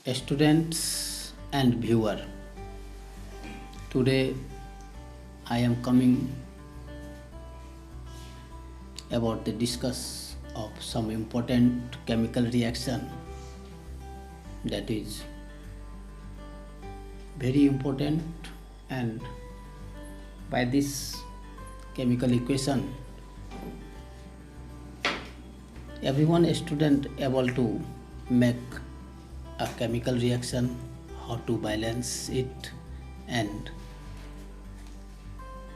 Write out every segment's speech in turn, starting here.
students and viewer. Today I am coming about the discuss of some important chemical reaction that is very important, and by this chemical equation everyone student able to make a chemical reaction, how to balance it, and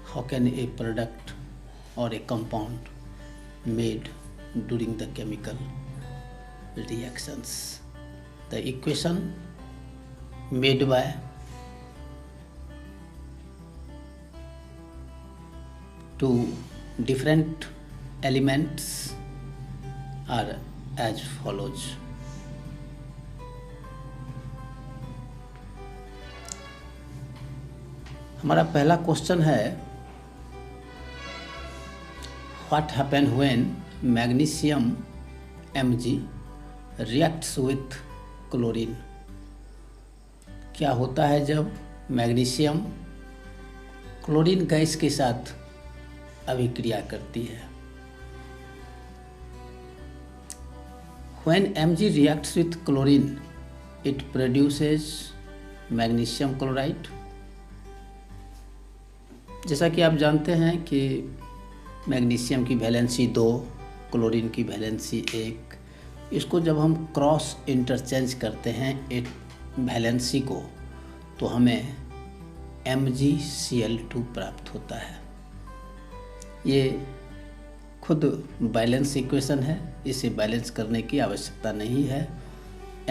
how can a product or a compound made during the chemical reactions. The equation made by two different elements are as follows. हमारा पहला question है, what happen when magnesium Mg reacts with chlorine. क्या होता है जब magnesium chlorine gas के साथ अभिक्रिया करती है। When Mg reacts with chlorine, it produces magnesium chloride. जैसा कि आप जानते हैं कि मैग्नीशियम की वैलेंसी 2, क्लोरीन की वैलेंसी 1, इसको जब हम क्रॉस इंटरचेंज करते हैं एक वैलेंसी को, तो हमें MgCl2 प्राप्त होता है। ये खुद बैलेंस इक्वेशन है, इसे बैलेंस करने की आवश्यकता नहीं है।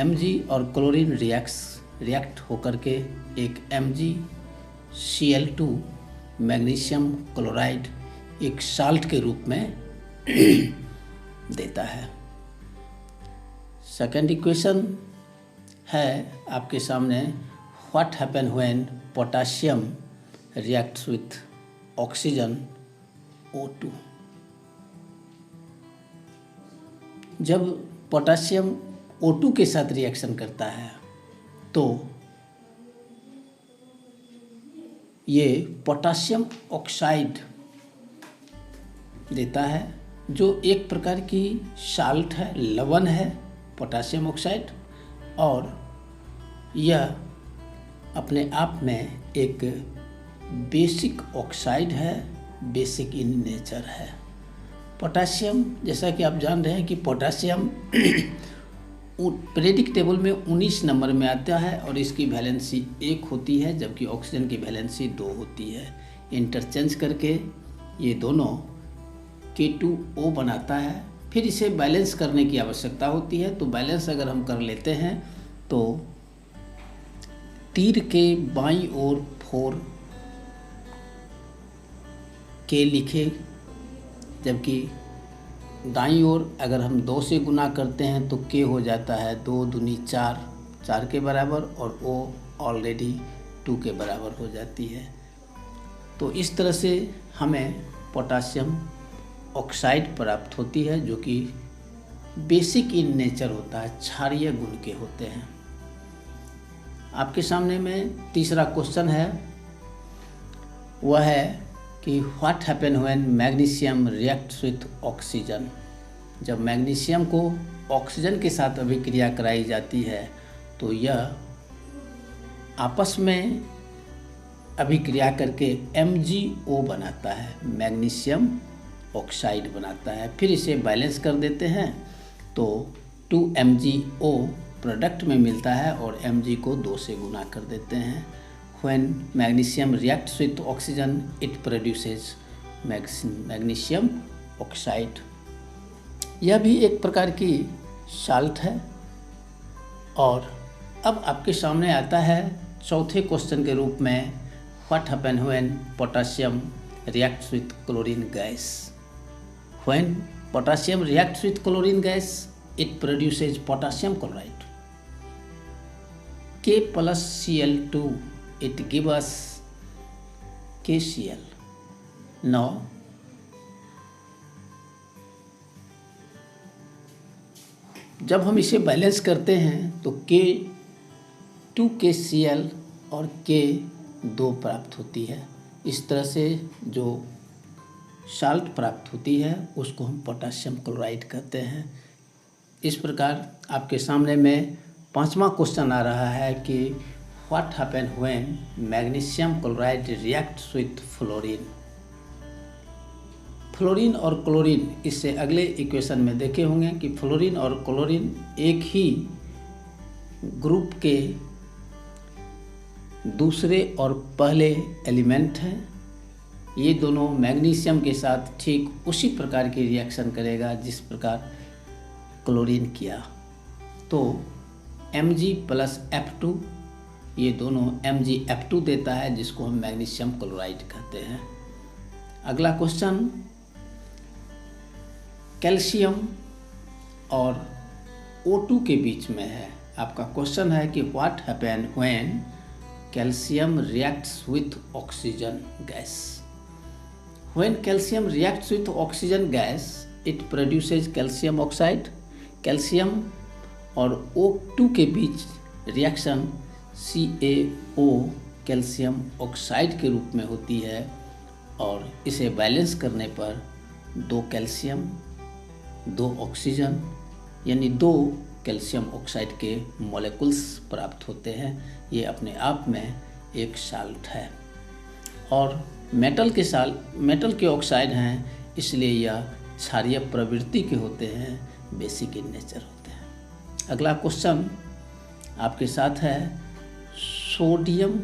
Mg और क्लोरीन रिएक्ट होकर के एक MgCl2 मैग्नीशियम क्लोराइड एक साल्ट के रूप में देता है। सेकेंड इक्वेशन है आपके सामने, what happen when potassium reacts with oxygen O2। जब पोटासियम O2 के साथ रिएक्शन करता है तो ये पोटासियम ऑक्साइड देता है, जो एक प्रकार की साल्ट है, लवण है पोटासियम ऑक्साइड, और यह अपने आप में एक बेसिक ऑक्साइड है, बेसिक इन नेचर है। पोटासियम, जैसा कि आप जान रहे हैं कि पोटासियम पीरियडिक टेबल में 19 नंबर में आता है और इसकी वैलेंसी 1 होती है, जबकि ऑक्सीजन की वैलेंसी 2 होती है। इंटरचेंज करके ये दोनों K2O बनाता है। फिर इसे बैलेंस करने की आवश्यकता होती है, तो बैलेंस अगर हम कर लेते हैं तो तीर के बाईं ओर 4 K लिखे, जबकि दाईं ओर अगर हम 2 से गुना करते हैं तो K हो जाता है 2 दूनी 4, 4 के बराबर, और O ऑलरेडी 2 के बराबर हो जाती है। तो इस तरह से हमें पोटासियम ऑक्साइड प्राप्त होती है, जो कि बेसिक इन नेचर होता है, क्षारीय गुण के होते हैं। आपके सामने में तीसरा क्वेश्चन है, वह है कि what happen when magnesium reacts with oxygen. जब मैग्नीशियम को ऑक्सीजन के साथ अभिक्रिया कराई जाती है तो यह आपस में अभिक्रिया करके MgO बनाता है, मैग्नीशियम ऑक्साइड बनाता है। फिर इसे बैलेंस कर देते हैं तो 2MgO प्रोडक्ट में मिलता है, और Mg को 2 से गुना कर देते हैं। When magnesium reacts with oxygen, it produces magnesium oxide. यह भी एक प्रकार की साल्ट है। और अब आपके सामने आता है चौथे क्वेश्चन के रूप में, what happen when potassium reacts with chlorine gas. When potassium reacts with chlorine gas, it produces potassium chloride. K plus Cl2, it gives us KCl. Now जब हम इसे बैलेंस करते हैं तो K 2KCl और K2 प्राप्त होती है। इस तरह से जो साल्ट प्राप्त होती है उसको हम पोटासियम क्लोराइड कहते हैं। इस प्रकार आपके सामने में 5वां क्वेश्चन आ रहा है कि what happen when magnesium chloride reacts with fluorine. Fluorine और क्लोरीन, इससे अगले इक्वेशन में देखे होंगे कि फ्लोरीन और क्लोरीन एक ही ग्रुप के दूसरे और पहले एलिमेंट हैं। ये दोनों मैग्नीशियम के साथ ठीक उसी प्रकार की रिएक्शन करेगा जिस प्रकार क्लोरीन किया। तो Mg+F2, ये दोनों MgF2 देता है जिसको हम मैग्नीशियम क्लोराइड कहते हैं। अगला क्वेश्चन कैल्शियम और O2 के बीच में है। आपका क्वेश्चन है कि what happen when calcium reacts with oxygen gas. When calcium reacts with oxygen gas, it produces calcium oxide. Calcium और O2 के बीच रिएक्शन CaO कैल्शियम ऑक्साइड के रूप में होती है और इसे बैलेंस करने पर 2 कैल्शियम 2 ऑक्सीजन यानी 2 कैल्शियम ऑक्साइड के मॉलिक्यूल्स प्राप्त होते हैं। ये अपने आप में एक साल्ट है और मेटल के ऑक्साइड हैं, इसलिए यह क्षारीय प्रवृत्ति के होते हैं, बेसिक इन नेचर होते हैं। अगला क्वेश्चन आपके साथ है सोडियम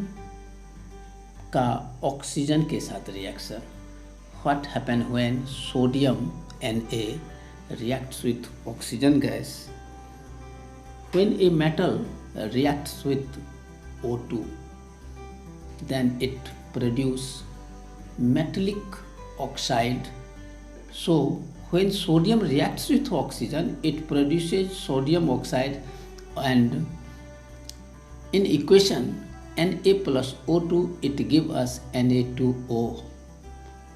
का ऑक्सीजन के साथ reaction. What happen when sodium Na reacts with oxygen gas? When a metal reacts with O2, then it produces metallic oxide. So when sodium reacts with oxygen, it produces sodium oxide, and in equation Na plus O2 it gives us Na2O.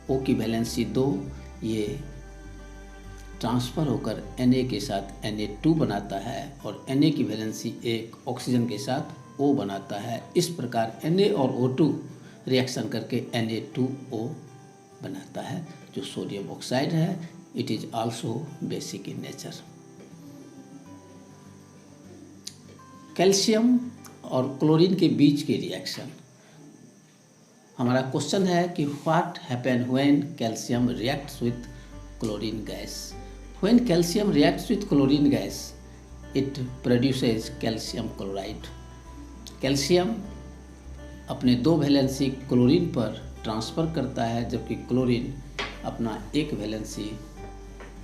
O की valency 2, ये transfer होकर Na के साथ Na2 बनाता है और Na की valency 1 oxygen के साथ O बनाता है। इस प्रकार Na और O2 रिएक्शन करके Na2O बनाता है जो सोडियम ऑक्साइड है। It is also basic in nature. Calcium और क्लोरीन के बीच की रिएक्शन। हमारा क्वेश्चन है कि what happen when calcium reacts with chlorine gas. When calcium reacts with chlorine gas it produces calcium chloride. Calcium अपने 2 valency chlorine पर transfer करता है, जबकि क्लोरीन अपना 1 वैलेंसी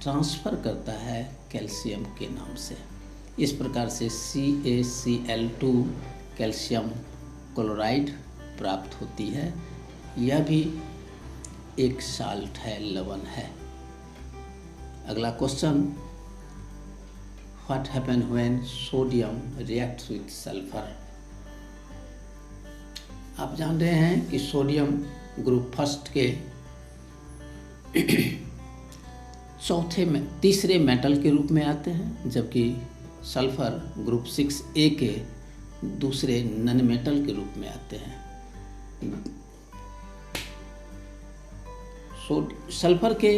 ट्रांसफ़र करता है कैल्शियम के नाम से। इस प्रकार से CaCl2 कैल्शियम क्लोराइड प्राप्त होती है। यह भी एक साल्ट है, लवण है। अगला question what happen when sodium reacts with sulphur. आप जान रहे हैं कि सोडियम ग्रुप फर्स्ट के तीसरे मेटल के रूप में आते हैं, जबकि सल्फर ग्रुप 6A के दूसरे नन मेटल के रूप में आते हैं। सल्फर के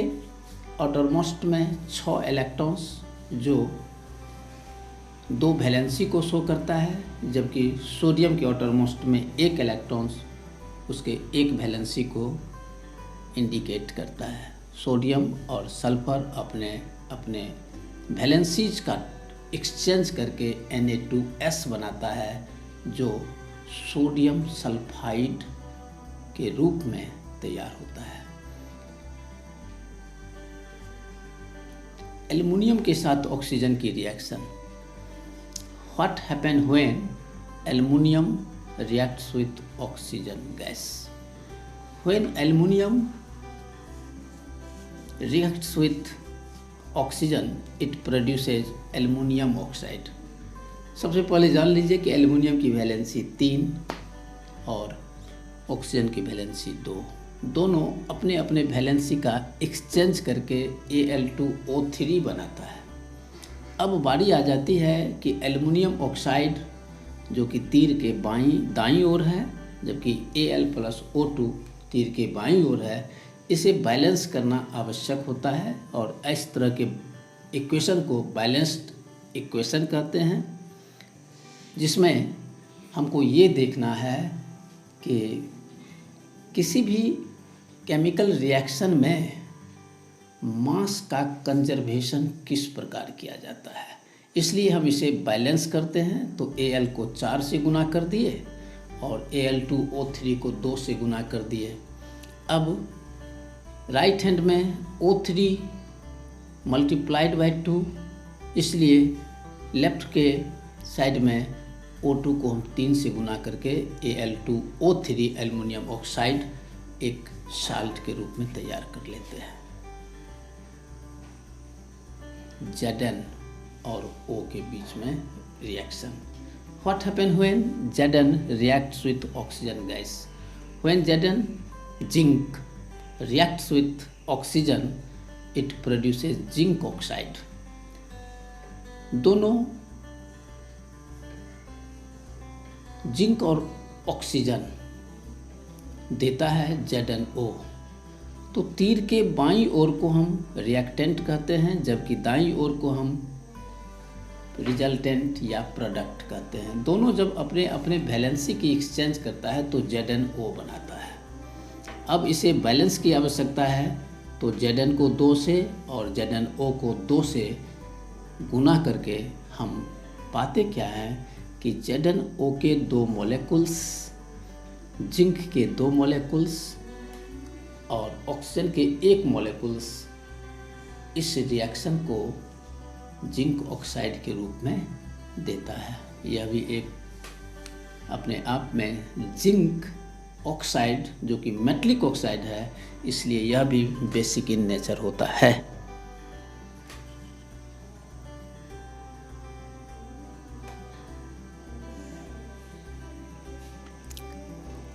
आउटरमोस्ट में 6 इलेक्ट्रॉन्स जो 2 वैलेंसी को शो करता है, जबकि सोडियम के आउटरमोस्ट में 1 इलेक्ट्रॉन्स उसके 1 वैलेंसी को इंडिकेट करता है। सोडियम और सल्फर अपने वैलेंसीज का एक्सचेंज करके Na2S बनाता है जो सोडियम सल्फाइड के रूप में तैयार होता है। एल्युमिनियम के साथ ऑक्सीजन की reaction. What happen when aluminium reacts with oxygen gas. When aluminium reacts with oxygen it produces aluminium oxide. सबसे पहले जान लीजिए कि एल्युमिनियम की वैलेंसी 3 और ऑक्सीजन की वैलेंसी 2, दोनों अपने अपने वैलेंसी का एक्सचेंज करके Al2O3 बनाता है। अब बारी आ जाती है कि एल्युमिनियम ऑक्साइड जो कि तीर के दाईं ओर है, जबकि Al+O2 तीर के बाईं ओर है, इसे बैलेंस करना आवश्यक होता है। और इस तरह के इक्वेशन को बैलेंस्ड इक्वेशन कहते हैं, जिसमें हमको ये देखना है कि किसी भी केमिकल रिएक्शन में मास का कंजर्वेशन किस प्रकार किया जाता है। इसलिए हम इसे बैलेंस करते हैं। तो Al को 4 से गुना कर दिए और Al2O3 को 2 से गुना कर दिए। अब राइट हैंड में O3 मल्टीप्लाइड बाई 2, इसलिए लेफ्ट के साइड में O2 को हम 3 से गुना करके Al2O3 एल्युमिनियम ऑक्साइड एक साल्ट के रूप में तैयार कर लेते हैं। Zn और O के बीच में reaction. What happen when Zn reacts with oxygen gas? When Zn zinc reacts with oxygen, it produces zinc oxide. दोनों जिंक और ऑक्सीजन देता है ZnO। तो तीर के बाईं ओर को हम रिएक्टेंट कहते हैं, जबकि दाईं ओर को हम रिजल्टेंट या प्रोडक्ट कहते हैं। दोनों जब अपने अपने वैलेंसी की एक्सचेंज करता है तो ZnO बनाता है। अब इसे बैलेंस की आवश्यकता है, तो Zn को 2 से और ZnO को 2 से गुना करके हम पाते क्या हैं कि ZnO के 2 मॉलिक्यूल्स, जिंक के 2 मॉलिक्यूल्स और ऑक्सीजन के 1 मॉलिक्यूल्स इस रिएक्शन को जिंक ऑक्साइड के रूप में देता है। यह भी एक अपने आप में जिंक ऑक्साइड, जो कि मेटलिक ऑक्साइड है, इसलिए यह भी बेसिक इन नेचर होता है।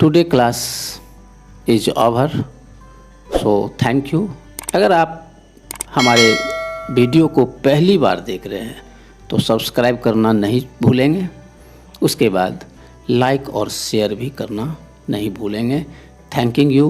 Today class is over, so thank you. अगर आप हमारे वीडियो को पहली बार देख रहे हैं तो सब्सक्राइब करना नहीं भूलेंगे, उसके बाद लाइक और शेयर भी करना नहीं भूलेंगे। Thanking you.